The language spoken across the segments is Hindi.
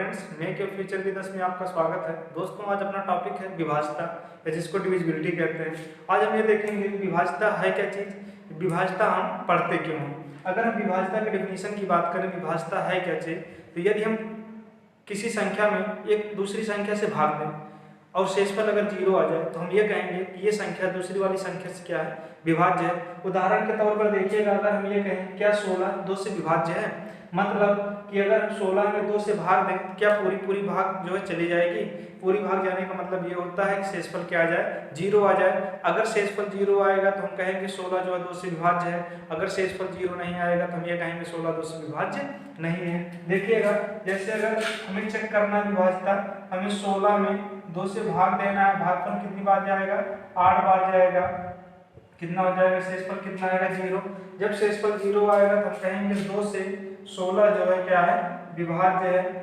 Friends, make your future with us में आपका स्वागत है। दोस्तों, आज अपना टॉपिक है विभाज्यता या जिसको डिविजिबिलिटी कहते हैं। आज हम ये देखेंगे कि विभाज्यता है क्या चीज़, विभाज्यता हम पढ़ते क्यों हैं। अगर हम विभाज्यता की डेफिनेशन की बात करें, विभाज्यता है क्या चीज़, तो यदि हम किसी संख्या में एक दूसरी संख्या से भाग दें और शेषफल अगर 0 आ जाए तो हम ये कहेंगे कि ये संख्या दूसरी वाली संख्या से क्या है, विभाज्य है। उदाहरण के तौर पर देखिएगा, अगर हम ये कहें क्या 16 2 से विभाज्य है, मतलब कि अगर हम 16 में 2 से भाग दें, क्या पूरी भाग जो है चली जाएगी। पूरी भाग जाने का मतलब ये होता है कि शेषफल क्या आ जाए, 0 आ जाए। अगर शेषफल 0 आएगा तो हम कहेंगे 16 जो है 2 से विभाज्य है। अगर शेषफल 0 नहीं आएगा तो हम ये कहेंगे 16 2 से विभाज्य नहीं है। देखिएगा, जैसे अगर हमें चेक करना है विभाज्यता, हमें 16 में 2 से भाग देना है, भागफल कितनी बार जाएगा, 8 बार जाएगा। कितना हो जाएगा, शेषफल कितना आएगा, 0। जब शेषफल 0 आएगा तो हम कहेंगे 2 से 16 जो है क्या है, विभाज्य है।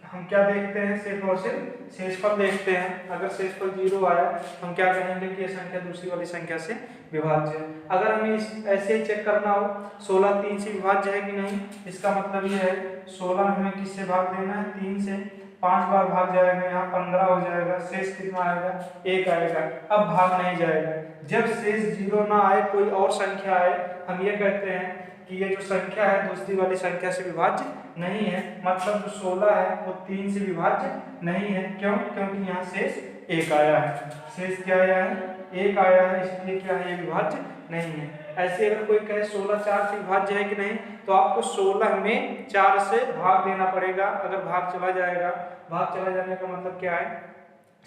हम क्या देखते हैं, सिर्फ और सिर्फ शेषफल देखते हैं। अगर शेषफल 0 आया तो हम क्या कहेंगे कि ये संख्या दूसरी वाली संख्या से विभाज्य है। अगर हमें ऐसे ही चेक करना हो 16 3 से विभाज्य है कि नहीं, इसका मतलब ये है 16 हमें किससे भाग देना है, 3 से। 5 बार भाग जाएगा, यहाँ 15 हो जाएगा। शेष कितना आएगा, 1 आएगा। अब भाग नहीं जाएगा। जब शेष 0 ना आए, कोई और संख्या आए, हम ये कहते हैं कि ये जो संख्या है दूसरी वाली संख्या से विभाज्य नहीं है। मतलब जो 16 है वो 3 से विभाज्य नहीं है। क्यों? क्योंकि यहाँ शेष 1 आया है। शेष क्या आया है, 1 आया है, इसलिए क्या है, ये विभाज्य नहीं है। ऐसे अगर कोई कहे 16 4 से विभाज्य है कि नहीं, तो आपको 16 में 4 से भाग देना पड़ेगा। अगर भाग चला जाएगा, भाग चला जाने का मतलब क्या है,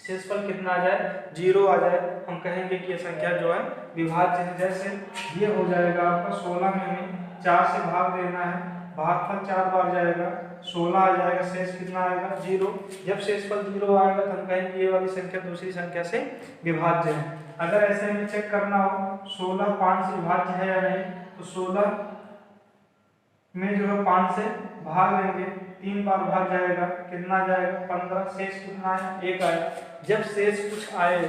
शेषफल कितना आ जाए, 0 आ जाए, हम कहेंगे कि ये संख्या जो है विभाज्य है। जैसे ये हो जाएगा आपका 16 में हमें 4 से भाग देना है, भागफल 4 बार जाएगा, 16 आ जाएगा। शेष कितना आएगा, 0। जब शेषफल 0 आएगा तो हम कहेंगे ये वाली संख्या दूसरी संख्या से विभाज्य है। अगर ऐसे में चेक करना हो 16 5 से विभाज्य है या नहीं, तो 16 में जो है 5 से भाग लेंगे, 3 बार भाग जाएगा, कितना जाएगा, 15। शेष कितना है, 1 आया। जब शेष कुछ आए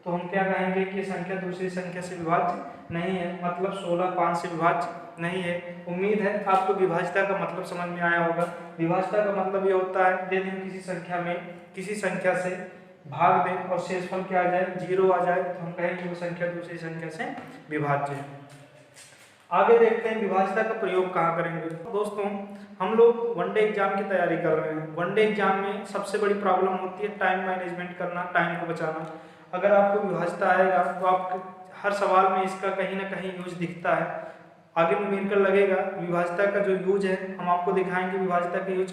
तो हम क्या कहेंगे कि संख्या दूसरी संख्या से विभाज्य नहीं है। मतलब 16 5 से विभाज्य नहीं है। उम्मीद है आपको विभाज्यता का मतलब समझ में आया होगा। विभाज्यता का मतलब ये होता है, यदि हम किसी संख्या में किसी संख्या से भाग दें और शेषफल क्या आ जाए, 0 आ जाए, तो हम कहेंगे वो संख्या दूसरी संख्या से विभाज्य है। आगे देखते हैं विभाज्यता का प्रयोग कहाँ करेंगे। दोस्तों, हम लोग वनडे एग्जाम की तैयारी कर रहे हैं। वनडे एग्जाम में सबसे बड़ी प्रॉब्लम होती है टाइम मैनेजमेंट करना, टाइम को बचाना। अगर आपको विभाज्यता आएगा तो आप हर सवाल में इसका कहीं ना कहीं यूज दिखता है। आगे न्यूमेरिकल लगेगा, विभाज्यता का जो यूज है हम आपको दिखाएंगे विभाज्यता का यूज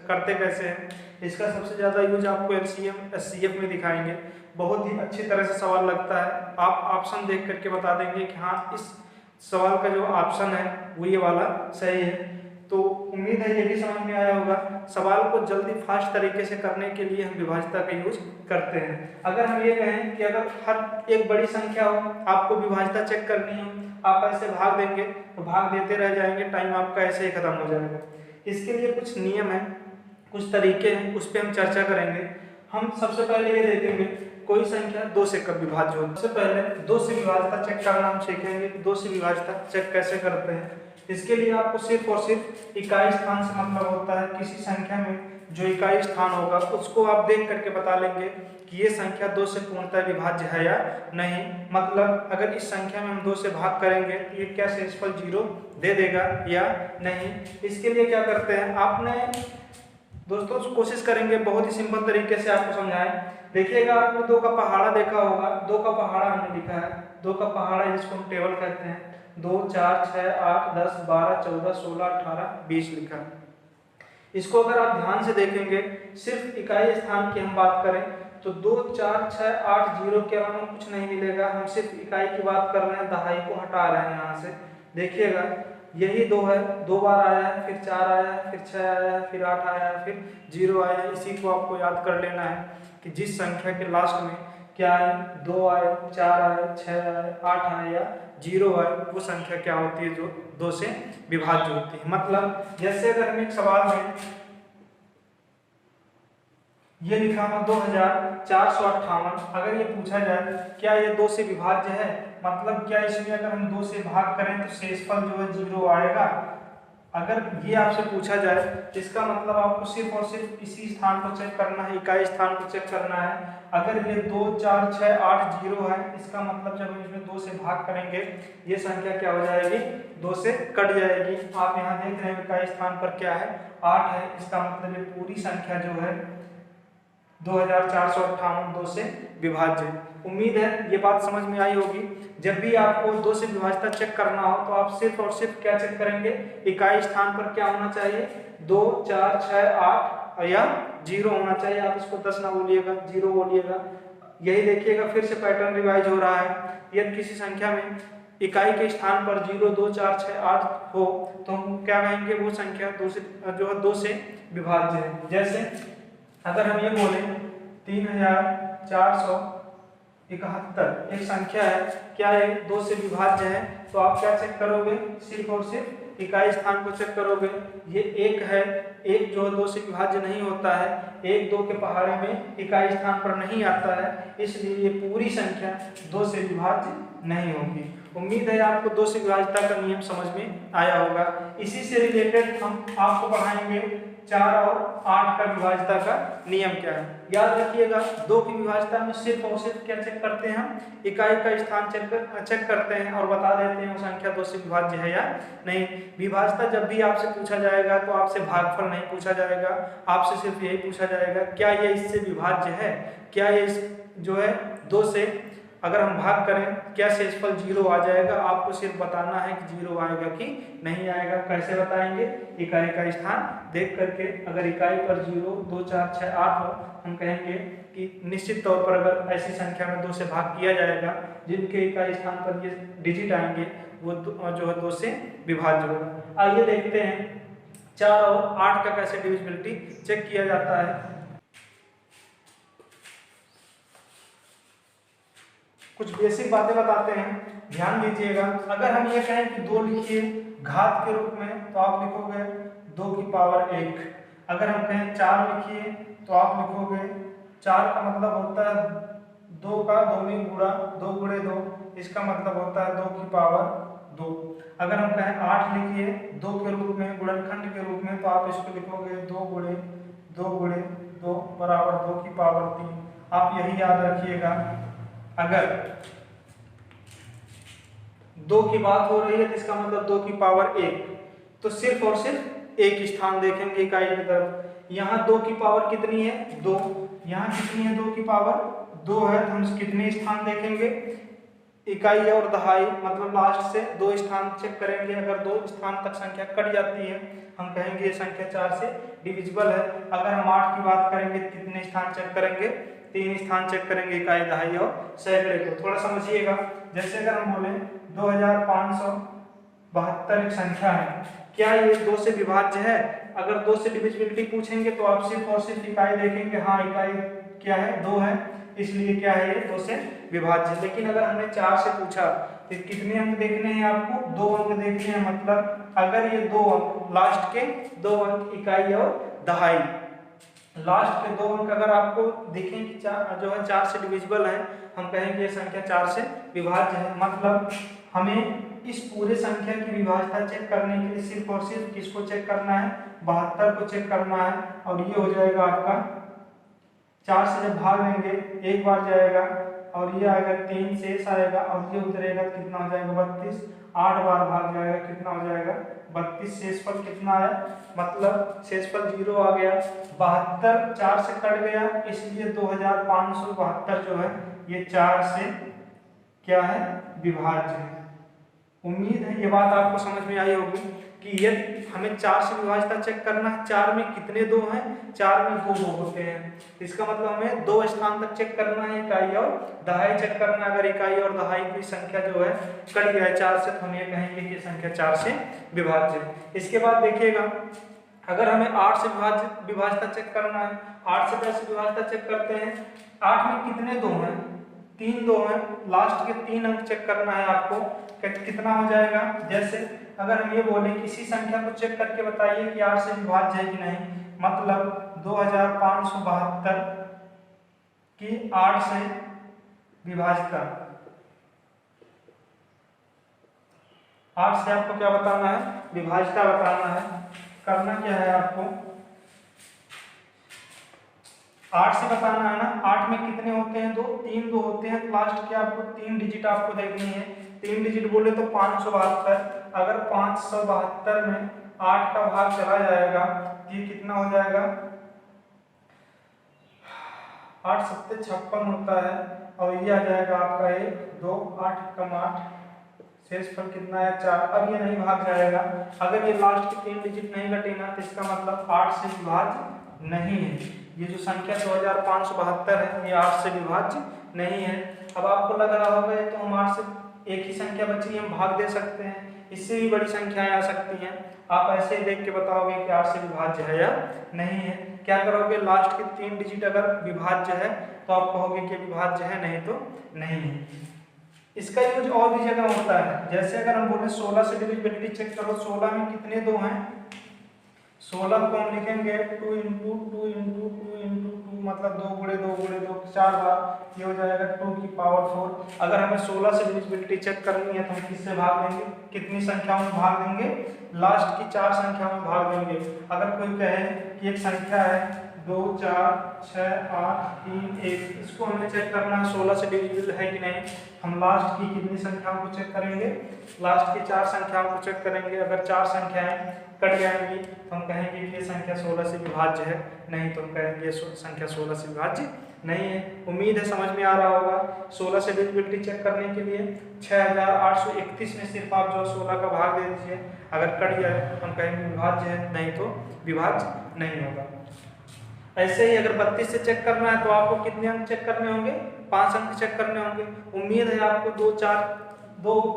करते कैसे हैं। इसका सबसे ज़्यादा यूज आपको LCM SCF में दिखाएंगे। बहुत ही अच्छी तरह से सवाल लगता है। आप ऑप्शन देख करके बता देंगे कि हाँ, इस सवाल का जो ऑप्शन है वो ये वाला सही है। तो उम्मीद है ये भी समझ में आया होगा। सवाल को जल्दी फास्ट तरीके से करने के लिए हम विभाज्यता का यूज करते हैं। अगर हम ये कहें कि अगर हर एक बड़ी संख्या हो, आपको विभाज्यता चेक करनी हो, आप ऐसे भाग देंगे तो भाग देते रह जाएंगे, टाइम आपका ऐसे ही खत्म हो जाएगा। इसके लिए कुछ नियम है, कुछ तरीके हैं, उस पर हम चर्चा करेंगे। हम सबसे पहले ये देखेंगे कोई संख्या 2 से कब विभाज्य हो। सबसे पहले 2 से विभाज्यता चेक करना हम सीखेंगे। 2 से विभाज्यता चेक कैसे करते हैं। इसके लिए आपको सिर्फ और सिर्फ इकाई स्थान से मतलब होता है। किसी संख्या में जो इकाई स्थान होगा उसको आप देख करके बता लेंगे कि ये संख्या 2 से पूर्णतः विभाज्य है या नहीं। मतलब अगर इस संख्या में हम 2 से भाग करेंगे तो ये क्या शेषफल 0 दे देगा या नहीं। इसके लिए क्या करते हैं, आपने दोस्तों कोशिश करेंगे बहुत ही सिंपल तरीके से आपको समझाएं। देखिएगा, आपने 2 का पहाड़ा देखा होगा। 2 का पहाड़ा हमने लिखा है। 2 का पहाड़ा जिसको हम टेबल कहते हैं, 2 4 6 8 10 12 14 16 18 20 लिखा। इसको अगर आप ध्यान से देखेंगे, सिर्फ इकाई स्थान की हम बात करें तो 2 4 6 8 0 के अलावा कुछ नहीं मिलेगा। हम सिर्फ इकाई की बात कर रहे हैं, दहाई को हटा रहे हैं यहाँ से। देखिएगा, यही 2 है, 2 बार आया है, फिर 4 आया है, फिर 6 आया है, फिर 8 आया है, फिर 0 आया है। इसी को आपको याद कर लेना है कि जिस संख्या के लास्ट में क्या आए, 2 आए, 4 आए, 6 आए, 8 आए या 0 आए, वो संख्या क्या होती है, जो 2 से विभाज्य होती है। मतलब जैसे अगर हम एक सवाल में ये लिखा हुआ 2458, अगर ये पूछा जाए क्या ये 2 से विभाज्य है, मतलब क्या इसमें अगर हम 2 से भाग करें तो शेषफल जो है 0 आएगा। अगर ये आपसे पूछा जाए तो इसका मतलब आपको सिर्फ और सिर्फ इसी स्थान को चेक करना है, इकाई स्थान को चेक करना है। अगर ये 2 4 6 8 0 है, इसका मतलब जब हम इसमें 2 से भाग करेंगे ये संख्या क्या हो जाएगी, 2 से कट जाएगी। आप यहाँ देख रहे हैं इकाई स्थान पर क्या है, 8 है। इसका मतलब ये पूरी संख्या जो है 2458 2 से विभाज्य। उम्मीद है ये बात समझ में आई होगी। जब भी आपको 2 से विभाज्यता चेक करना हो तो आप सिर्फ और सिर्फ क्या चेक करेंगे, इकाई स्थान पर क्या होना चाहिए, 2 4 6 8 या 0 होना चाहिए। आप इसको 10 ना बोलिएगा, 0 बोलिएगा। यही देखिएगा फिर से पैटर्न रिवाइज हो रहा है। यदि किसी संख्या में इकाई के स्थान पर 0 2 4 6 8 हो तो हम क्या कहेंगे, वो संख्या 2 से जो है 2 से विभाज्य है। जैसे अगर हम ये बोले 3471 एक संख्या है, क्या ये 2 से विभाज्य है, तो आप क्या चेक करोगे, सिर्फ और सिर्फ इकाई स्थान को चेक करोगे। ये 1 है, 1 जो 2 से विभाज्य नहीं होता है, 1 2 के पहाड़े में इकाई स्थान पर नहीं आता है, इसलिए ये पूरी संख्या 2 से विभाज्य नहीं होगी। उम्मीद है आपको 2 से विभाज्यता का नियम समझ में आया होगा। इसी से रिलेटेड हम आपको पढ़ाएंगे 4 और 8 का विभाज्यता का नियम क्या है। याद रखिएगा 2 की विभाज्यता में सिर्फ और सिर्फ क्या चेक करते हैं, हम इकाई का स्थान चेक करते हैं और बता देते हैं वो संख्या 2 से विभाज्य है या नहीं। विभाज्यता जब भी आपसे पूछा जाएगा तो आपसे भागफल नहीं पूछा जाएगा, आपसे सिर्फ यही पूछा जाएगा क्या ये इससे विभाज्य है, क्या ये जो है 2 से अगर हम भाग करें क्या शेषफल 0 आ जाएगा। आपको सिर्फ बताना है कि 0 आएगा कि नहीं आएगा। कैसे बताएंगे, इकाई का स्थान देख करके। अगर इकाई पर 0 2 4 6 8 हो, हम कहेंगे कि निश्चित तौर पर अगर ऐसी संख्या में 2 से भाग किया जाएगा जिनके इकाई स्थान पर ये डिजिट आएंगे वो जो है 2 से विभाज्य होगा। आइए देखते हैं 4 और 8 का कैसे डिविजिबिलिटी चेक किया जाता है। कुछ बेसिक बातें बताते हैं, ध्यान दीजिएगा। अगर हम ये कहें कि 2 लिखिए घात के रूप में तो आप लिखोगे 2 की पावर 1। अगर हम कहें 4 लिखिए तो आप लिखोगे 4 का मतलब होता है 2 का 2 गुणा 2 गुणे 2, इसका मतलब होता है 2 की पावर 2। अगर हम कहें 8 लिखिए 2 के रूप में, गुणनखंड के रूप में, तो आप इसको लिखोगे 2 गुणे 2 बराबर 2 की पावर 3। आप यही याद रखिएगा, अगर 2 की बात हो रही है तो इसका मतलब 2 की पावर 1, तो सिर्फ और सिर्फ एक स्थान देखेंगे इकाई की तरफ। यहाँ 2 की पावर कितनी है, 2। यहाँ कितनी है, 2 की पावर 2 है, तो हम कितने स्थान देखेंगे, इकाई और दहाई, मतलब लास्ट से 2 स्थान चेक करेंगे। अगर 2 स्थान तक संख्या कट जाती है हम कहेंगे ये संख्या 4 से डिविजिबल है। अगर हम 8 की बात करेंगे कितने स्थान चेक करेंगे, 3 स्थान चेक करेंगे, इकाई दहाई और सैकड़े को। थोड़ा समझिएगा, जैसे अगर हम बोले 2572 एक संख्या है, क्या ये 2 से विभाज्य है। अगर 2 से डिविजिबिलिटी पूछेंगे तो आप सिर्फ और सिर्फ इकाई देखेंगे, हाँ इकाई क्या है, 2 है, इसलिए क्या है ये 2 से विभाज्य। लेकिन अगर हमने 4 से पूछा तो कितने अंक देखने हैं आपको, 2 अंक देखने हैं। मतलब अगर ये 2 अंक लास्ट के 2 अंक इकाई और दहाई, लास्ट के 2 अंक अगर आपको दिखें कि जो है 4 से डिविजिबल है, हम कहेंगे ये संख्या 4 से विभाज्य है। मतलब हमें इस पूरे संख्या की विभाज्यता चेक करने के लिए सिर्फ और सिर्फ किसको चेक करना है, 72 को चेक करना है। और ये हो जाएगा आपका 4 से जब भाग लेंगे 1 बार जाएगा और ये आएगा 3 शेष आएगा और ये उतरेगा कितना हो जाएगा 32। 8 बार भाग जाएगा कितना हो जाएगा 32। शेषफल कितना आया, मतलब शेषफल 0 आ गया। 72 4 से कट गया, इसलिए 2572 जो है ये 4 से क्या है, विभाज्य है। उम्मीद है ये बात आपको समझ में आई होगी कि यदि हमें 4 से विभाज्यता चेक करना है, 4 में कितने 2 हैं, 4 में 2 होते हैं। इसका मतलब हमें 2 स्थान तक चेक करना है, इकाई और दहाई चेक करना है। अगर इकाई और दहाई की संख्या जो है कट गया है 4 से, तो हम ये कहेंगे कि संख्या 4 से विभाज्य है। इसके बाद देखिएगा, अगर हमें 8 से विभाज्यता चेक करना है, 8 से कैसे विभाज्यता चेक करते हैं, 8 में कितने 2 हैं, 3 2 हैं, लास्ट के 3 अंक चेक करना है आपको, कितना हो जाएगा। जैसे अगर हम ये बोले किसी संख्या को चेक करके बताइए कि 8 से विभाज्य है कि नहीं, मतलब 2572 की 8 से विभाज्यता, 8 से आपको क्या बताना है, विभाज्यता बताना है। करना क्या है आपको, 8 से बताना है ना। 8 में कितने होते हैं, 2, 3 2 होते हैं। लास्ट के आपको 3 डिजिट आपको देखनी है। 3 डिजिट बोले तो 572। अगर 572 में 8 का भाग चला जाएगा, ये कितना हो जाएगा, 8 7 56 होता है, और ये आ जाएगा आपका 1 2 8 कम 8, शेषफल कितना है 4। अब ये नहीं भाग जाएगा। अगर ये लास्ट के 3 डिजिट नहीं घटे ना, तो इसका मतलब 8 से विभाज्य नहीं है। ये जो संख्या 2572 है, ये 8 से विभाज्य नहीं है। अब आपको लग रहा होगा तो हम 8 से एक ही संख्या बची, हम भाग दे सकते हैं, इससे भी बड़ी संख्याएं आ सकती हैं। आप ऐसे ही देख के बताओगे कि 8 से विभाज्य है या नहीं है। क्या करोगे, लास्ट के 3 डिजिट अगर विभाज्य है तो आप कहोगे कि विभाज्य है, नहीं तो नहीं है। इसका यूज और भी जगह होता है। जैसे अगर हम बोले 16 से डिविजिबिलिटी चेक करो, 16 में कितने 2 हैं, 16 को हम लिखेंगे 2 इंटू 2 इंटू 2 इंटू 2, मतलब 2 गुणे 2 गुणे 2, 4 बार, ये हो जाएगा 2 की पावर 4। अगर हमें 16 से डिविजिबिलिटी चेक करनी है तो हम किससे भाग देंगे, कितनी संख्याओं में भाग देंगे, लास्ट की 4 संख्याओं में भाग देंगे। अगर कोई कहे कि एक संख्या है 2 4 6 8 3 1, इसको हमें चेक करना है 16 से डिविजिबल है कि नहीं, हम लास्ट की कितनी संख्याओं को चेक करेंगे, लास्ट की 4 संख्याओं को चेक करेंगे। अगर 4 संख्याएं कट जाएंगी तो हम कहेंगे कि ये संख्या 16 से विभाज्य है, नहीं तो हम कहेंगे संख्या 16 से विभाज्य नहीं है। उम्मीद है समझ में आ रहा होगा। 16 से डिविजिबिलिटी चेक करने के लिए 6831 में सिर्फ आप जो 16 का भाग दे दीजिए, अगर कट जाए तो हम कहेंगे विभाज्य है, नहीं तो विभाज्य नहीं होगा। ऐसे ही अगर 32 से चेक करना है तो आपको कितने अंक चेक करने होंगे, 5 अंक चेक करने होंगे। उम्मीद है आपको 2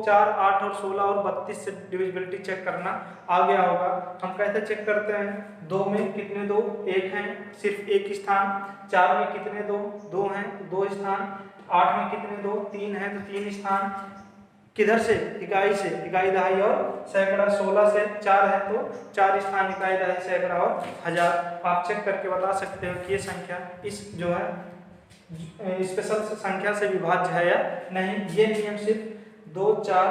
4 8 और 16 और 32 से डिविजिबिलिटी चेक करना आ गया होगा। हम कैसे चेक करते हैं, 2 में कितने 2, 1 हैं, सिर्फ 1 स्थान। 4 में कितने 2, 2 हैं, 2 स्थान। 8 में कितने 2, 3 हैं, तो 3 स्थान। किधर से, इकाई से, इकाई दहाई और सैकड़ा। 16 से 4 है तो 4 स्थान, इकाई दहाई सैकड़ा और हजार। आप चेक करके बता सकते हो कि ये संख्या इस जो है स्पेशल संख्या से विभाज्य है या नहीं। ये नियम सिर्फ 2 4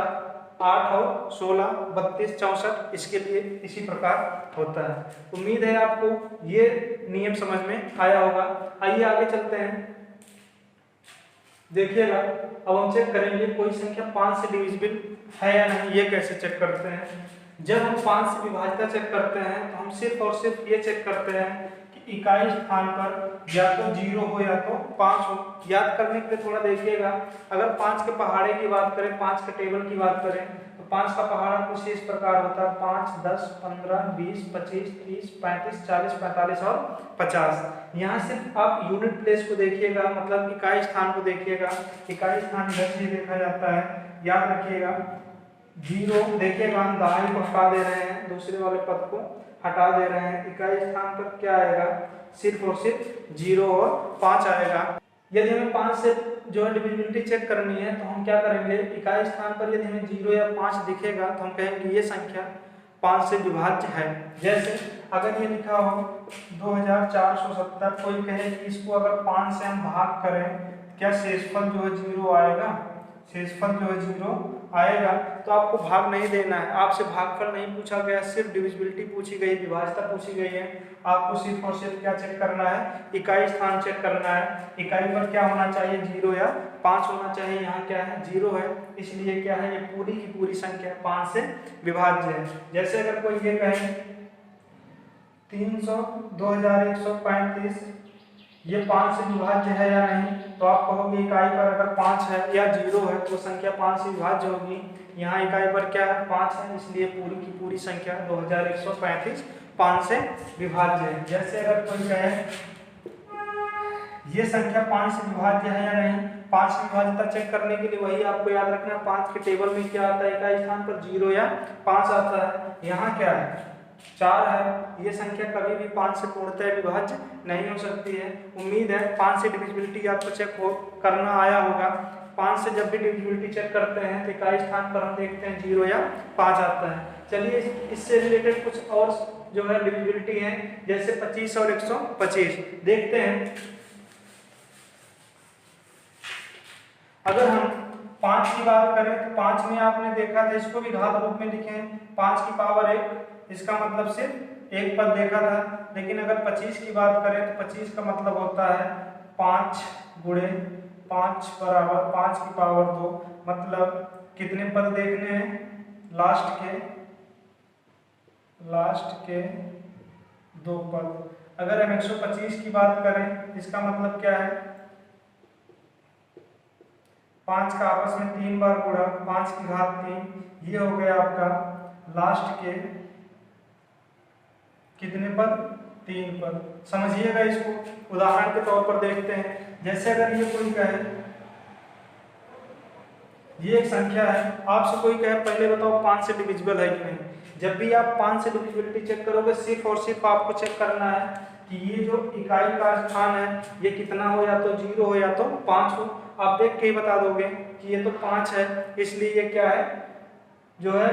8 और 16 32 64 इसके लिए इसी प्रकार होता है। उम्मीद है आपको ये नियम समझ में आया होगा। आइए आगे चलते हैं, देखिएगा। अब हम चेक करेंगे कोई संख्या 5 से डिविजिबल है या नहीं। ये कैसे चेक करते हैं, जब हम 5 से विभाज्यता चेक करते हैं तो हम सिर्फ और सिर्फ ये चेक करते हैं कि इकाई स्थान पर या तो 0 हो या तो 5 हो। याद करने के लिए थोड़ा देखिएगा, अगर 5 के पहाड़े की बात करें, 5 के टेबल की बात करें तो 5 का पहाड़ा कुछ इस प्रकार होता है, 5 10 15 20 25 30 35 40 45 और 50। यहाँ सिर्फ आप यूनिट प्लेस को देखिएगा, मतलब इकाई स्थान को देखिएगा। इकाई स्थान इधर से देखा जाता है, याद रखिएगा। 0 देखिएगा, हम दहाई को हटा दे रहे हैं, दूसरे वाले पद को हटा दे रहे हैं। इकाई स्थान पर क्या आएगा, सिर्फ और सिर्फ 0 और 5 आएगा। यदि हमें 5 से जो है डिविजिबिलिटी चेक करनी है तो हम क्या करेंगे, इकाई स्थान पर यदि हमें 0 या 5 दिखेगा तो हम कहेंगे ये संख्या 5 से विभाज्य है। जैसे अगर ये लिखा हो 2470, कोई कहे कि इसको अगर 5 से हम भाग करें, क्या शेषफल जो है 0 आएगा, शेषफल जो है 0 आएगा। तो आपको भाग नहीं देना है, आपसे भागफल नहीं पूछा गया, सिर्फ डिविजिबिलिटी पूछी गई, विभाज्यता पूछी गई है। आपको सिर्फ और सिर्फ क्या चेक करना है, इकाई स्थान चेक करना है। इकाई पर क्या होना चाहिए, 0 या 5 होना चाहिए। यहाँ क्या है, 0 है, इसलिए क्या है, ये पूरी की पूरी संख्या 5 से विभाज्य है। जैसे अगर कोई ये कहे 300 2135 ये 5 से विभाज्य है या नहीं, तो आप कहोगे इकाई पर अगर 5 है या 0 है तो संख्या 5 से विभाज्य होगी। यहाँ इकाई पर क्या है, 5 है, इसलिए पूरी की पूरी संख्या 2135 5 से विभाज्य है। जैसे अगर कोई कहे ये संख्या 5 से विभाज्य है या नहीं, 5 की विभाज्यता चेक करने के लिए वही आपको याद रखना है, 5 के टेबल में क्या आता है, इकाई स्थान पर 0 या 5 आता है। यहाँ क्या है, 4 है। ये संख्या कभी भी 5 से पूर्णतः विभाज्य नहीं हो सकती है। उम्मीद है 5 से डिविजिबिलिटी आपको चेक करना आया होगा। 5 से जब भी डिविजिबिलिटी चेक करते हैं तो इकाई स्थान पर हम देखते हैं 0 या 5 आता है। चलिए इससे रिलेटेड कुछ और जो है डिविजिबिलिटी है, जैसे 25 और 125 देखते हैं। अगर हम 5 की बात करें तो 5 में आपने देखा था, इसको भी घात रूप में लिखे हैं, 5 की पावर 1, इसका मतलब सिर्फ एक पद देखा था। लेकिन अगर 25 की बात करें तो 25 का मतलब होता है 5 गुणे 5 बराबर 5 की पावर 2, मतलब कितने पद देखने हैं, लास्ट के 2 पद। अगर हम 125 की बात करें, इसका मतलब क्या है, 5 का आपस में 3 बार गुणा, 5 की घात 3, ये हो गया आपका लास्ट के कितने पद, 3 पद। समझिएगा इसको, उदाहरण के तौर पर देखते हैं। जैसे अगर ये कोई कहे, ये एक संख्या है, आपसे कोई कहे पहले बताओ 5 से डिविजिबल है कि नहीं। जब भी आप 5 से डिविजिबिलिटी चेक करोगे, सिर्फ और सिर्फ आपको चेक करना है कि ये जो इकाई का स्थान है ये कितना हो, या तो 0 हो या तो 5 हो। आप देख के ही बता दोगे कि ये तो 5 है, इसलिए ये क्या है, जो है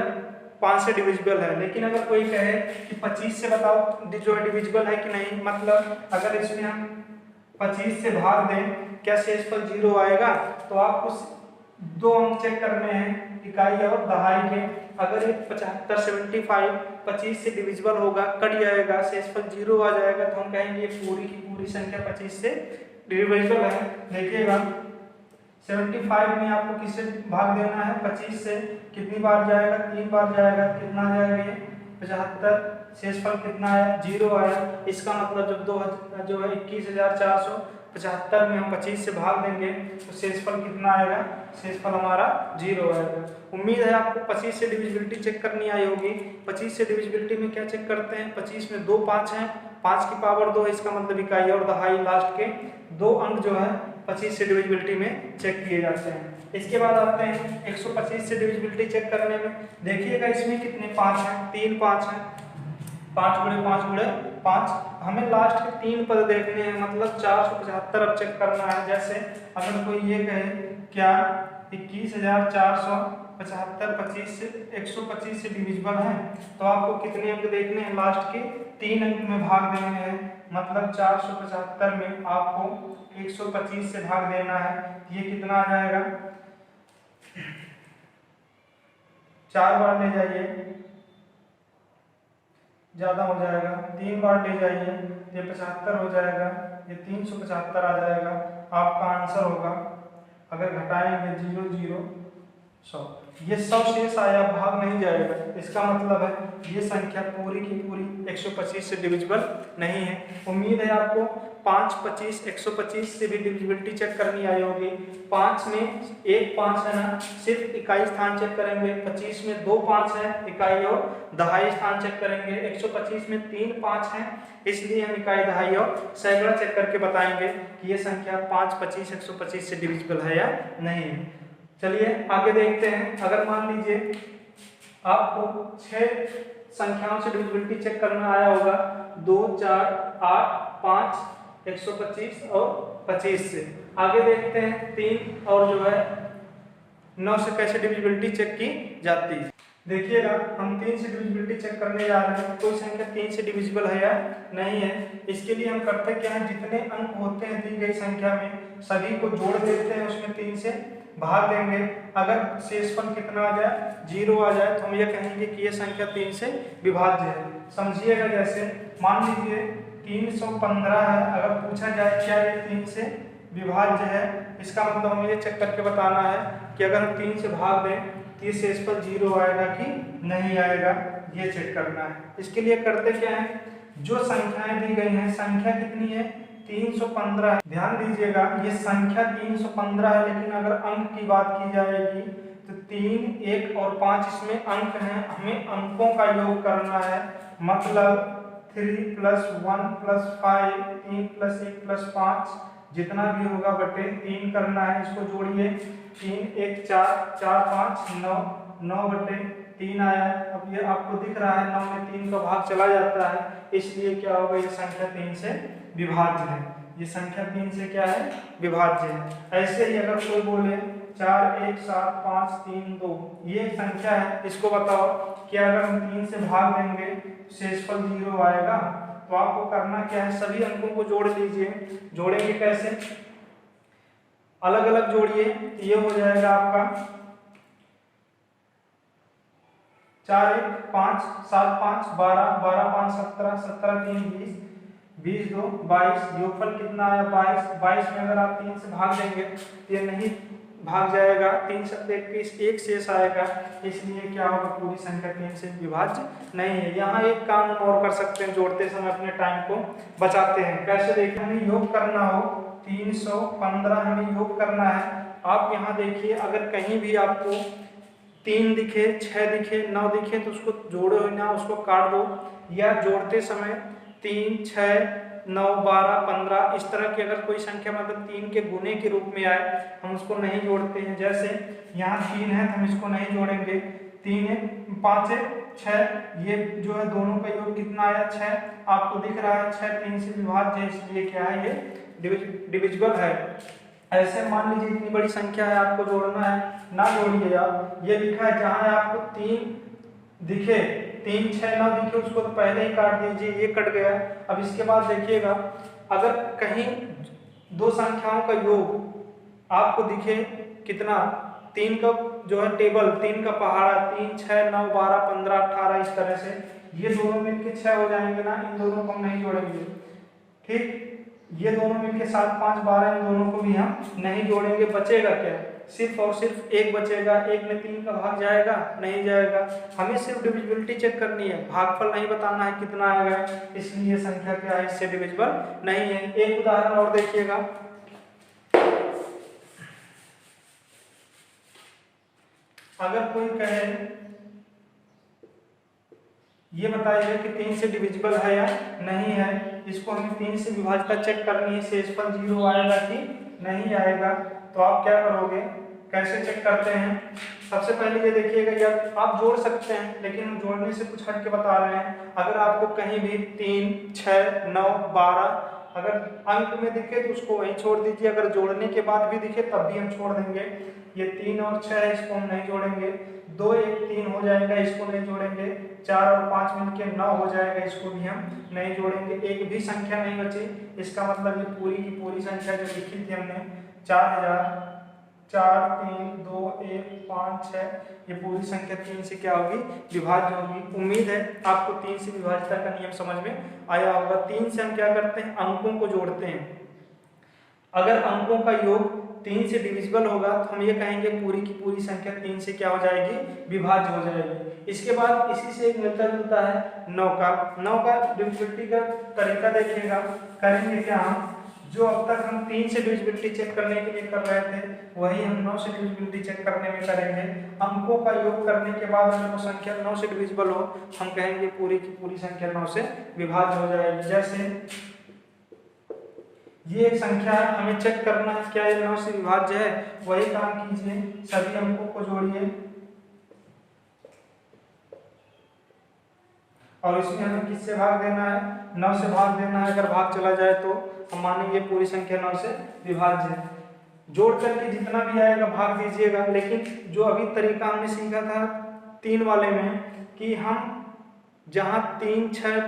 5 से डिविजिबल है। लेकिन अगर कोई कहे कि 25 से बताओ जो है डिविजिबल है कि नहीं, मतलब अगर इसमें हम 25 से भाग दें, क्या शेषफल 0 आएगा, तो आपको 2 अंक चेक करने हैं, इकाई और दहाई के। अगर ये 75 75 25 से डिविजिबल होगा, कट जाएगा, शेषफल 0 आ जाएगा, तो हम कहेंगे ये पूरी की पूरी संख्या 25 से डिविजिबल है। देखिएगा 75 में आपको किससे भाग देना है, 25 से, कितनी बार जाएगा, 3 बार जाएगा, कितना जाएगा ये 75, शेषफल कितना आया, 0 आया। इसका मतलब जब जो है 21,475 में हम 25 से भाग देंगे तो शेषफल कितना आएगा, शेषफल हमारा 0 आएगा। उम्मीद है आपको 25 से डिविजिबिलिटी चेक करनी आई होगी। 25 से डिविजिबिलिटी में क्या चेक करते हैं, 25 में 2 5 हैं, 5 की पावर 2, इसका मतलब इकाई और दहाई लास्ट के 2 अंक जो है 25 से डिविजिबिलिटी में चेक किए जाते हैं। इसके बाद आते हैं 125 से डिविजिबिलिटी चेक करने में। देखिएगा इसमें कितने 5 हैं, 3 5 हैं, 5 गुणे 5 गुणे 5। हमें लास्ट के 3 पद देखने हैं, मतलब 475 अब चेक करना है। जैसे अगर कोई ये कहे क्या 21,475 25 से 125 से डिविजिबल है, तो आपको कितने अंक देखने हैं, लास्ट के 3 अंक में भाग देने हैं। मतलब 475 में आपको 125 से भाग देना है, ये कितना आ जाएगा, 4 बार ले जाइए, ज़्यादा हो जाएगा, 3 बार ले जाइए, ये 75 हो जाएगा, ये 375 आ जाएगा। आपका आंसर होगा, अगर घटाएंगे 0 0 100, ये 100 शेष आया, भाग नहीं जाएगा। इसका मतलब है ये संख्या पूरी की पूरी 125 से डिविजिबल नहीं है। उम्मीद है आपको 5 25 125 से भी डिविजिबिलिटी चेक करनी आई होगी। 5 में 1 5 है ना, सिर्फ इकाई स्थान चेक करेंगे। 25 में 2 5 है, इकाई और दहाई स्थान चेक करेंगे। 125 में 3 5 है, इसलिए हम इकाई दहाई और सैकड़ा चेक करके बताएंगे कि ये संख्या 5 25 125 से डिविजिबल है या नहीं है। चलिए आगे देखते हैं। अगर मान लीजिए आपको 6 संख्याओं से डिविजिबिलिटी चेक करना आया होगा, 2 4 8 5 125 और 25 से। आगे देखते हैं 3 और जो है 9 से कैसे डिविजिबिलिटी चेक की जाती है। देखिएगा हम 3 से डिविजिबिलिटी चेक करने जा रहे हैं, कोई संख्या 3 से डिविजिबल है या नहीं है। इसके लिए हम करते क्या है, जितने अंक होते हैं दी गई संख्या में सभी को जोड़ देते हैं, उसमें 3 से भाग देंगे। अगर शेषफल कितना आ जाए, 0 आ जाए, तो हम ये कहेंगे कि ये संख्या 3 से विभाज्य है। समझिएगा, जैसे मान लीजिए 315 है, अगर पूछा जाए क्या ये 3 से विभाज्य है, इसका मतलब हमें ये चेक करके बताना है कि अगर हम 3 से भाग दें तो ये शेषफल 0 आएगा कि नहीं आएगा, ये चेक करना है। इसके लिए करते क्या है, जो संख्याएं दी गई हैं, संख्या कितनी है 315 है। ध्यान दीजिएगा ये संख्या 315 है, लेकिन अगर अंक की बात की जाएगी तो 3 1 और 5 इसमें अंक हैं, हमें अंकों का योग करना है। मतलब 3 + 1 + 5 3 + 1 + 5 जितना भी होगा बटे 3 करना है। इसको जोड़िए, 3 1 4 4 5 9 9 बटे 3 आया। अब ये आपको दिख रहा है 9 में 3 का भाग चला जाता है, इसलिए क्या होगा, ये संख्या 3 से विभाज्य है। ये संख्या 3 से क्या है, विभाज्य है। ऐसे ही अगर कोई बोले 4 1 7 5 3 2, ये संख्या है, इसको बताओ कि अगर हम 3 से भाग देंगे शेषफल 0 आएगा। तो आपको करना क्या है, सभी अंकों को जोड़ लीजिए। जोड़ेंगे कैसे, अलग अलग जोड़िए, ये हो जाएगा आपका 4 1 5 7 5 12, 12 5 17, 17 3 20, 20 2 22, योगफल कितना आया 22, 22 में अगर आप 3 से भाग देंगे तो ये नहीं भाग जाएगा, 3 7 21, एक शेष आएगा, इसलिए क्या होगा पूरी संख्या 3 से विभाज्य नहीं है। यहाँ एक काम हम और कर सकते हैं, जोड़ते समय अपने टाइम को बचाते हैं। कैसे देखिए, हमें योग करना हो 315 हमें योग करना है। आप यहाँ देखिए, अगर कहीं भी आपको 3 दिखे, 6 दिखे, 9 दिखे तो उसको जोड़ो ना, उसको काट दो, या जोड़ते समय 3 6 9 12 15 इस तरह की अगर कोई संख्या मतलब 3 के गुने के रूप में आए हम उसको नहीं जोड़ते हैं। जैसे यहाँ 3 है तो हम इसको नहीं जोड़ेंगे, 3 है 5 है 6, ये जो है दोनों का योग कितना आया 6, आपको दिख रहा है 6 3 से विभाज्य है, इसलिए क्या है ये डिविजिबल है। ऐसे मान लीजिए इतनी बड़ी संख्या है, आपको जोड़ना है, ना जोड़िए आप, ये लिखा है जहां आपको 3 दिखे, 3 6 9 दिखे उसको तो पहले ही काट दीजिए, ये कट गया। अब इसके बाद देखिएगा, अगर कहीं दो संख्याओं का योग आपको दिखे कितना, 3 का जो है टेबल, 3 का पहाड़ा, 3 6 9 12 15 18 इस तरह से, ये दोनों मिलके 6 हो जाएंगे ना, इन दोनों को हम नहीं जोड़ेंगे, ठीक। ये दोनों मिलके 7 5 12, इन दोनों को भी हम नहीं जोड़ेंगे। बचेगा क्या, सिर्फ और सिर्फ एक बचेगा, एक में 3 का भाग जाएगा नहीं जाएगा। हमें सिर्फ डिविजिबिलिटी चेक करनी है, भागफल नहीं बताना है कितना आएगा, इसलिए संख्या क्या है, इससे डिविजिबल नहीं है। एक उदाहरण और देखिएगा, अगर कोई कहे, ये बताइए कि 3 से डिविजिबल है या नहीं है, इसको हमें 3 से विभाज्यता चेक करनी है, शेषफल 0 आएगा कि नहीं आएगा। तो आप क्या करोगे, कैसे चेक करते हैं, सबसे पहले ये देखिएगा, या आप जोड़ सकते हैं लेकिन हम जोड़ने से कुछ हट के बता रहे हैं। अगर आपको कहीं भी 3 6 9 12 अगर अंक में दिखे तो उसको वहीं छोड़ दीजिए, अगर जोड़ने के बाद भी दिखे तब भी हम छोड़ देंगे। ये 3 और 6 है, इसको हम नहीं जोड़ेंगे, 2 1 3 हो जाएगा, इसको नहीं जोड़ेंगे, 4 और 5 मिलके 9 हो जाएगा, इसको भी हम नहीं जोड़ेंगे। एक भी संख्या नहीं बची, इसका मतलब ये पूरी की पूरी संख्या जो लिखी थी हमने 4000 4 3 2 1 5 6, ये पूरी संख्या 3 से क्या होगी, विभाज्य होगी। उम्मीद है आपको 3 से विभाज्यता का नियम समझ में आया होगा। 3 से हम क्या करते हैं, अंकों को जोड़ते हैं। अगर अंकों का योग 3 से डिविजिबल होगा तो हम ये कहेंगे पूरी की पूरी संख्या 3 से क्या हो जाएगी, विभाज्य हो जाएगी। इसके बाद इसी से एक मिलता जुलता है 9 का डिविजिबिलिटी का तरीका देखिएगा, करेंगे क्या हम, जो अब तक हम 3 से डिविजिबिलिटी चेक करने के लिए कर रहे थे वही हम 9 से डिविजिबिलिटी चेक करने में करेंगे। अंकों का योग करने के बाद अगर वो संख्या 9 से डिविजिबल हो हम कहेंगे पूरी की पूरी संख्या 9 से विभाज्य हो जाएगी। जैसे ये एक संख्या है, हमें चेक करना है क्या ये 9 से विभाज्य है, वही काम कीजिए, सभी अंकों को जोड़िए और इसमें हमें किससे भाग देना है, 9 से भाग देना है। अगर भाग चला जाए तो हम मानेंगे पूरी संख्या 9 से विभाज्य है। जोड़ करके जितना भी आएगा भाग दीजिएगा, लेकिन जो अभी तरीका हमने सीखा था 3 वाले में कि हम जहाँ 3 6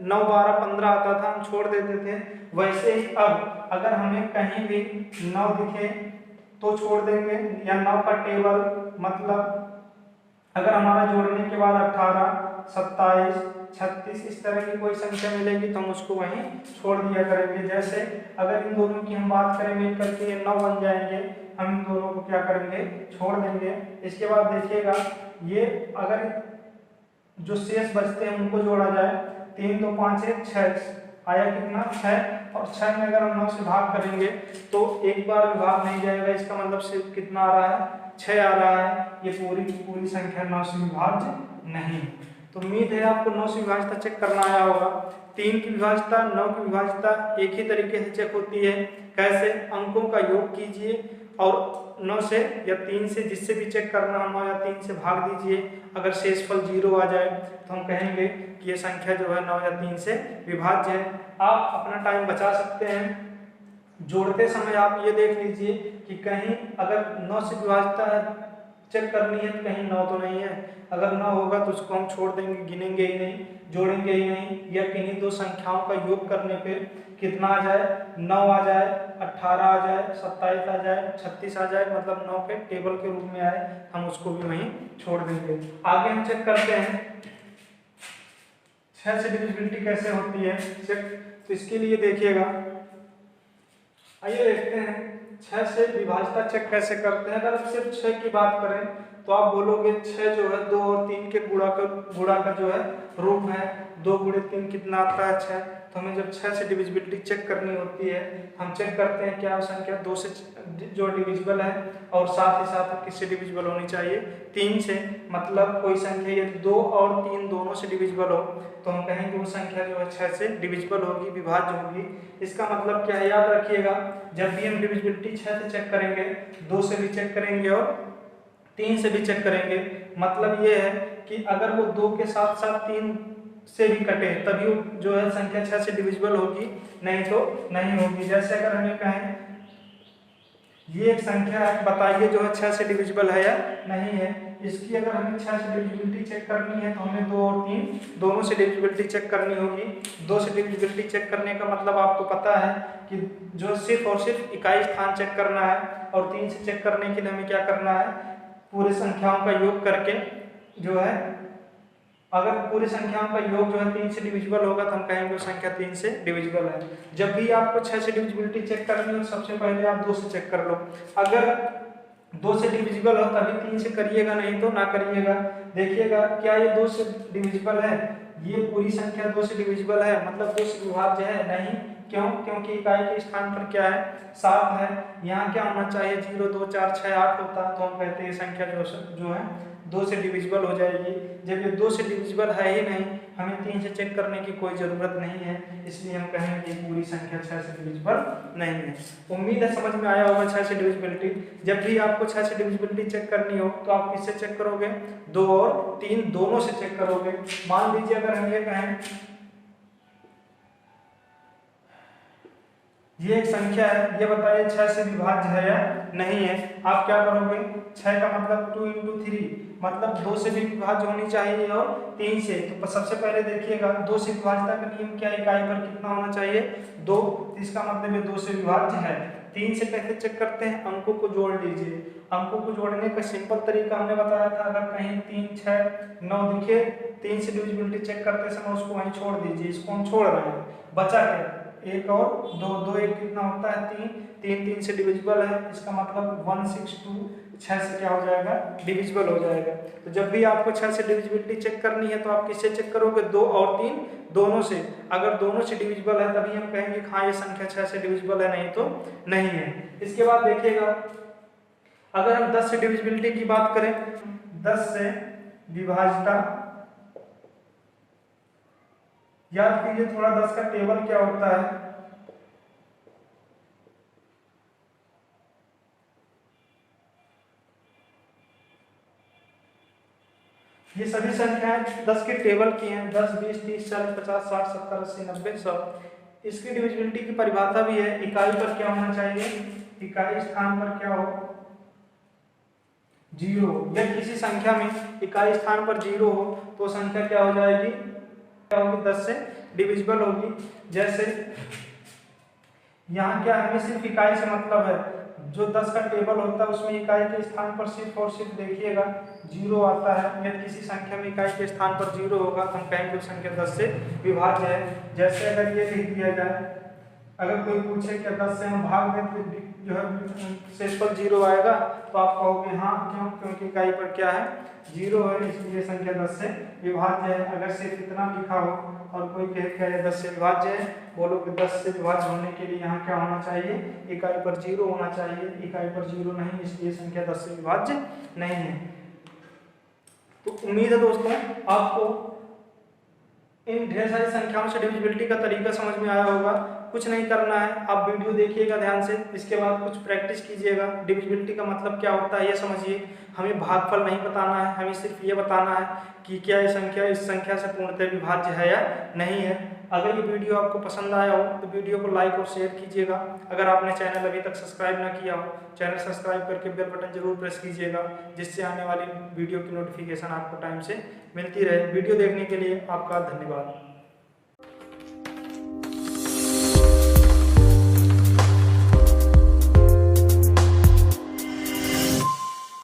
9 12 15 आता था हम छोड़ देते थे, वैसे ही अब अगर हमें कहीं भी 9 दिखे तो छोड़ देंगे, या 9 का टेबल मतलब अगर हमारा जोड़ने के बाद 18 27 36 इस तरह की कोई संख्या मिलेगी तो हम उसको वहीं छोड़ दिया करेंगे। जैसे अगर इन दोनों की हम बात करें मिल करके ये 9 बन जाएंगे, हम इन दोनों को क्या करेंगे, छोड़ देंगे। इसके बाद देखिएगा, ये अगर जो शेष बचते हैं उनको जोड़ा जाए, 3 2 5 1 6 आया कितना 6, और 6 में अगर हम 9 से भाग करेंगे तो एक बार भी भाग नहीं जाएगा, इसका मतलब सिर्फ कितना आ रहा है, 6 आ रहा है। ये पूरी की पूरी संख्या 9 से विभाज्य नहीं। तो उम्मीद है आपको 9 से विभाज्यता चेक करना आया होगा। 3 की विभाज्यता 9 की विभाज्यता एक ही तरीके से चेक होती है। कैसे, अंकों का योग कीजिए और 9 से या 3 से जिससे भी चेक करना हो 9 या 3 से भाग दीजिए, अगर शेषफल 0 आ जाए तो हम कहेंगे कि ये संख्या जो है 9 या 3 से विभाज्य है। आप अपना टाइम बचा सकते हैं, जोड़ते समय आप ये देख लीजिए कि कहीं अगर 9 से विभाज्यता है चेक करनी है तो कहीं 9 तो नहीं है। अगर 9 होगा तो उसको हम छोड़ देंगे, गिनेंगे ही नहीं, जोड़ेंगे ही नहीं, या किन्हीं दो संख्याओं का योग करने पे कितना आ जाए, 9 आ जाए, 18 आ जाए, 27 आ जाए, 36 आ जाए, मतलब 9 के टेबल के रूप में आए, हम उसको भी वहीं छोड़ देंगे। आगे हम चेक करते हैं 6 से डिविजिबिलिटी कैसे होती है चेक। तो इसके लिए देखिएगा, आइए देखते हैं 6 से विभाज्यता चेक कैसे करते हैं। अगर सिर्फ 6 की बात करें तो आप बोलोगे 6 जो है 2 और 3 के गुणा का जो है रूप है, 2 गुणे 3 कितना आता है 6। तो हमें जब 6 से डिविजिबिलिटी चेक करनी होती है, हम चेक करते हैं क्या संख्या 2 से जो डिविजिबल है, और साथ ही साथ किससे डिविजिबल होनी चाहिए, 3 से। मतलब कोई संख्या यदि 2 और 3 दोनों से डिविजिबल हो तो हम कहेंगे वो संख्या जो है 6 से डिविजिबल होगी, विभाज्य होगी। इसका मतलब क्या है, याद रखिएगा, जब भी हम डिविजिबिलिटी 6 से चेक करेंगे, 2 से भी चेक करेंगे और 3 से भी चेक करेंगे। मतलब ये है कि अगर वो 2 के साथ साथ 3 से भी कटे तभी जो है संख्या 6 से डिविजिबल होगी, नहीं तो नहीं होगी। जैसे अगर हमें कहें ये एक संख्या है, बताइए जो है 6 से डिविजिबल है या नहीं है। इसकी अगर हमें 6 से डिविजिबिलिटी चेक करनी है तो हमें 2 और 3 दोनों से डिविजिबिलिटी चेक करनी होगी। 2 से डिविजिबिलिटी चेक करने का मतलब आपको पता है कि जो सिर्फ और सिर्फ इकाई स्थान चेक करना है, और 3 से चेक करने के लिए हमें क्या करना है, पूरी संख्याओं का योग करके जो है, अगर पूरी संख्याओं का योग जो है 3 से डिविजिबल होगा तो हम कहेंगे वो संख्या 3 से डिविजिबल है। जब भी आपको 6 से डिविजिबिलिटी चेक करनी हो, सबसे पहले आप 2 से चेक कर लो। अगर 2 से डिविजिबल हो तभी 3 से करिएगा, नहीं तो ना करिएगा। देखिएगा क्या ये 2 से डिविजिबल है, ये पूरी संख्या 2 से डिविजिबल है, मतलब 2 से विभाज्य है, नहीं। क्यों? क्योंकि इकाई के स्थान पर क्या है, 7 है। यहाँ क्या होना चाहिए, 0 2 4 6 8 होता, तो हम कहते हैं संख्या जो है 2 से डिविजिबल हो जाएगी। जब ये 2 से डिविजिबल है ही नहीं, हमें 3 से चेक करने की कोई ज़रूरत नहीं है, इसलिए हम कहेंगे कि पूरी संख्या 6 से डिविजिबल नहीं है। उम्मीद है समझ में आया होगा 6 से डिविजिबिलिटी। जब भी आपको 6 से डिविजिबिलिटी चेक करनी हो तो आप किससे चेक करोगे, 2 और 3 दोनों से चेक करोगे। मान लीजिए अगर हम ये कहें ये एक संख्या है, ये बताइए 6 से विभाज्य है या नहीं है। आप क्या करोगे, 6 का मतलब 2 × 3, मतलब 2 से भी विभाज्य होनी चाहिए और 3 से। तो सबसे पहले देखिएगा 2 से विभाज्यता का नियम क्या है, इकाई पर कितना होना चाहिए, 2। इसका मतलब ये 2 से विभाज्य है। 3 से कैसे चेक करते हैं, अंकों को जोड़ लीजिए। अंकों को जोड़ने का सिंपल तरीका हमने बताया था, अगर कहीं 3 6 9 दिखे, 3 से डिविजिबिलिटी चेक करते समय उसको वहीं छोड़ दीजिए। इसको हम छोड़ रहे हैं, बचा क्या, 1 और 2, 2 1 कितना होता है 3, 3 से डिविजिबल है। इसका मतलब 162 6 से क्या हो जाएगा, डिविजिबल हो जाएगा। तो जब भी आपको 6 से डिविजिबिलिटी चेक करनी है तो आप किससे चेक करोगे, 2 और 3 दोनों से। अगर दोनों से डिविजिबल है तभी हम कहेंगे हाँ ये संख्या 6 से डिविजिबल है, नहीं तो नहीं है। इसके बाद देखिएगा अगर हम 10 से डिविजिबिलिटी की बात करें, 10 से विभाज्यता याद कीजिए थोड़ा, 10 का टेबल क्या होता है, ये सभी संख्याएं 10 के टेबल की हैं, 10 20 30 40 50 60 70 80 90 100। इसकी डिविजिबिलिटी की परिभाषा भी है, इकाई पर क्या होना चाहिए, इकाई स्थान पर क्या हो, 0। या किसी संख्या में इकाई स्थान पर 0 हो तो संख्या क्या हो जाएगी, क्या होगी, 10 से डिविजिबल होगी। जैसे यहाँ क्या हमें सिर्फ इकाई से मतलब है, जो 10 का टेबल होता है उसमें इकाई के स्थान पर सिर्फ और सिर्फ देखिएगा 0 आता है। यदि किसी संख्या में इकाई के स्थान पर 0 होगा तो हम कहेंगे संख्या 10 से विभाज्य है। जैसे अगर ये लिख दिया जाए, अगर कोई पूछे कि 10 से हम भाग दें तो जो है शेषफल 0 आएगा, तो आप कहोगे हाँ, क्यों, क्योंकि इकाई पर क्या है, 0 है, इसलिए संख्या 10 से विभाज्य है। अगर सिर्फ इतना लिखा हो और कोई कहे क्या है 10 से विभाज्य है, बोलो कि 10 से विभाज्य होने के लिए यहाँ क्या होना चाहिए, इकाई पर 0 होना चाहिए। इकाई पर 0 नहीं, इसलिए संख्या 10 से विभाज्य नहीं है। तो उम्मीद है दोस्तों आपको इन ढेर सारी संख्याओं से डिविजिबिलिटी का तरीका समझ में आया होगा। कुछ नहीं करना है, आप वीडियो देखिएगा ध्यान से, इसके बाद कुछ प्रैक्टिस कीजिएगा। डिविजिबिलिटी का मतलब क्या होता है ये समझिए। हमें भागफल नहीं बताना है, हमें सिर्फ ये बताना है कि क्या ये संख्या इस संख्या से पूर्णतः विभाज्य है या नहीं है। अगर ये वीडियो आपको पसंद आया हो तो वीडियो को लाइक और शेयर कीजिएगा। अगर आपने चैनल अभी तक सब्सक्राइब ना किया हो, चैनल सब्सक्राइब करके बेल बटन जरूर प्रेस कीजिएगा, जिससे आने वाली वीडियो की नोटिफिकेशन आपको टाइम से मिलती रहे। वीडियो देखने के लिए आपका धन्यवाद।